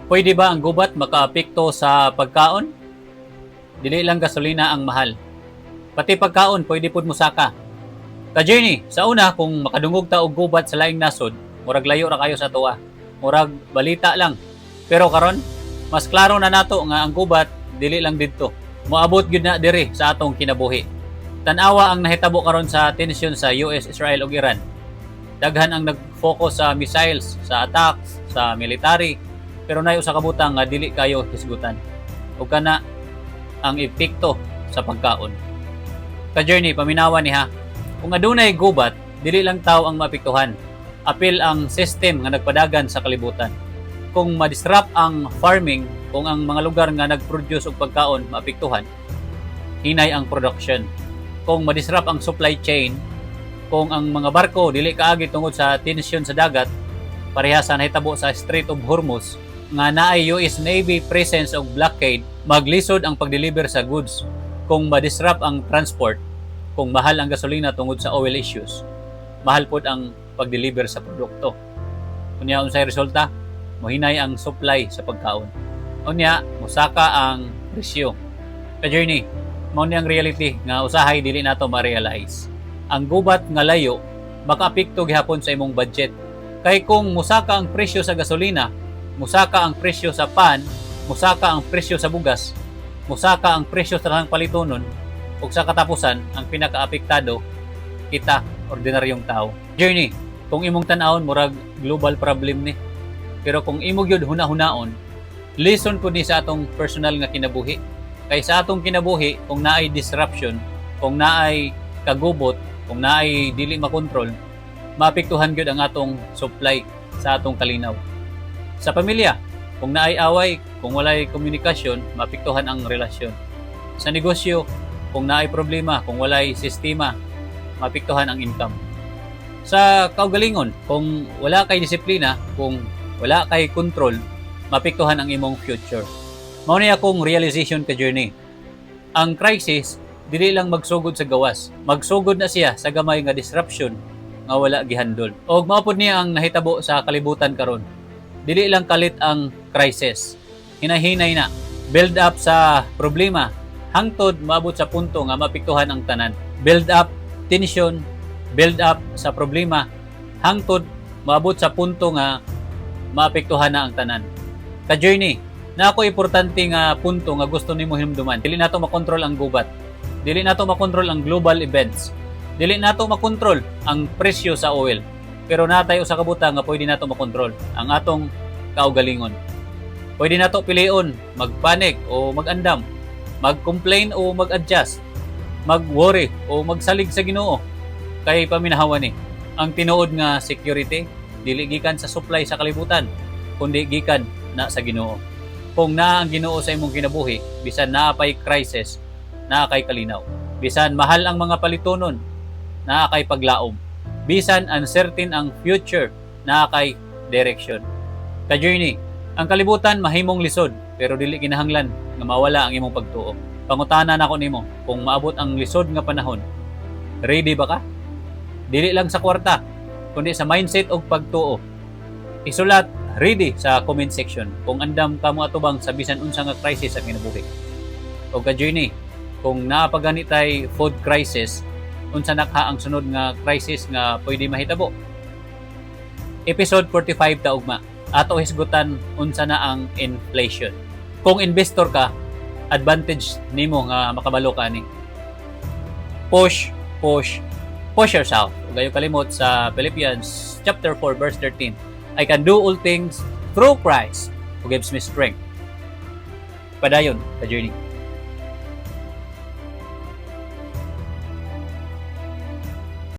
Pwede ba ang gubat makaapekto sa pagkaon? Dili lang gasolina ang mahal. Pati pagkaon pwede pud musaka. Ka-journey, sa una kung makadungog ta og gubat sa laing nasod, murag layo ra kayo sa tuwa. Murag balita lang. Pero karon, mas klaro na nato nga ang gubat dili lang didto. Moabot gyud na diri sa atong kinabuhi. Tan-awa ang nahitabo karon sa tensyon sa US, Israel ug Iran. Daghan ang nag-focus sa missiles, sa attacks, sa military, pero nay usa ka butang nga dili kayo hisgutan. Ug kana ang epekto sa pagkaon. Ka-journey, paminawan ni ha. Kung adunay gubat, dili lang tawo ang maapektuhan. Apil ang system nga nagpadagan sa kalibutan. Kung ma-disrupt ang farming, kung ang mga lugar nga nag-produce og pagkaon maapektuhan, hinay ang production. Kung ma-disrupt ang supply chain, kung ang mga barko dili kaagi tungod sa tensyon sa dagat, parehas sa nahitabo sa Strait of Hormuz, nga naay US Navy presence og blockade, maglisod ang pag-deliver sa goods. Kung ma-disrupt ang transport, kung mahal ang gasolina tungod sa oil issues, mahal pod ang pag-deliver sa produkto. Unya unsay resulta? Mohinay ang supply sa pagkaon. Unya musaka ang presyo. Ka-journey, mao ni ang reality nga usahay dili nato ma-realize. Ang gubat nga layo makaapekto gihapon sa imong budget. Kay kung musaka ang presyo sa gasolina, musaka ang presyo sa pan, musaka ang presyo sa bugas, musaka ang presyo sa tanang palitonon, ug sa katapusan ang pinakaapektado kita, ordinaryong tao. Journey, kung imong tan-awon murag global problem ni. Pero kung imo gyud hunahunahon, lesson po ni sa atong personal nga kinabuhi. Kay sa atong kinabuhi, kung naay disruption, kung naay kagubot, kung naay dili makontrol, maapektuhan gyud ang atong supply sa atong kalinaw. Sa pamilya, kung naay away, kung walay komunikasyon, maapektuhan ang relasyon. Sa negosyo, kung naay problema, kung walay sistema, maapektuhan ang income. Sa kaugalingon, kung wala kay disiplina, kung wala kay control, maapektuhan ang imong future. Mao ni akong realization ka journey. Ang crisis dili lang magsugod sa gawas, magsugod na siya sa gamay nga disruption nga wala gihandol. Og mao pod niya ang nahitabo sa kalibutan karon. Dili lang kalit ang crisis, hinahinay na build up sa problema hangtod maabot sa punto nga maapektuhan ang tanan. Build up tension, build up sa problema hangtod maabot sa punto nga maapektuhan na ang tanan. Ka-journey, na ako importante nga punto nga gusto nimo hinumduman. Dili nato makontrol ang gubat. Dili nato makontrol ang global events. Dili nato makontrol ang presyo sa oil. Pero natay usa ka butang nga pwede nato makontrol, ang atong kaugalingon. Pwede nato pilion magpanik o magandam, mag-complain o mag-adjust, mag-worry o magsalig sa Ginoo. Kay paminahawan ni ang tinuod nga security dili gikan sa supply sa kalibutan, kundi gikan na sa Ginoo. Kung naa ang Ginoo sa imong kinabuhi, bisan naa pay crisis, naa kay kalinaw. Bisan mahal ang mga palitonon, naa kay paglaom. Bisan uncertain ang future, naa kay direction. Ka-journey, ang kalibutan mahimong lisod, pero dili kinahanglan nga mawala ang imong pagtuo. Pangutana nako nimo, kung maabot ang lisod nga panahon, ready ba ka? Dili lang sa kwarta, kundi sa mindset og pagtuo. Isulat ready sa comment section kung andam ka mo atubang sa bisan unsa nga crisis sa kinabuhi. O ka-journey, kung naapagani tay food crisis, unsa nakha ang sunod nga crisis nga pwede mahitabo? Episode 45 ta ugma. Ato hisgutan unsa na ang inflation. Kung investor ka, advantage nimo nga makabalo ka ni. Push yourself. Gayo kalimot sa Philippians chapter 4 verse 13. I can do all things through Christ who gives me strength. Padayon, ka-journey.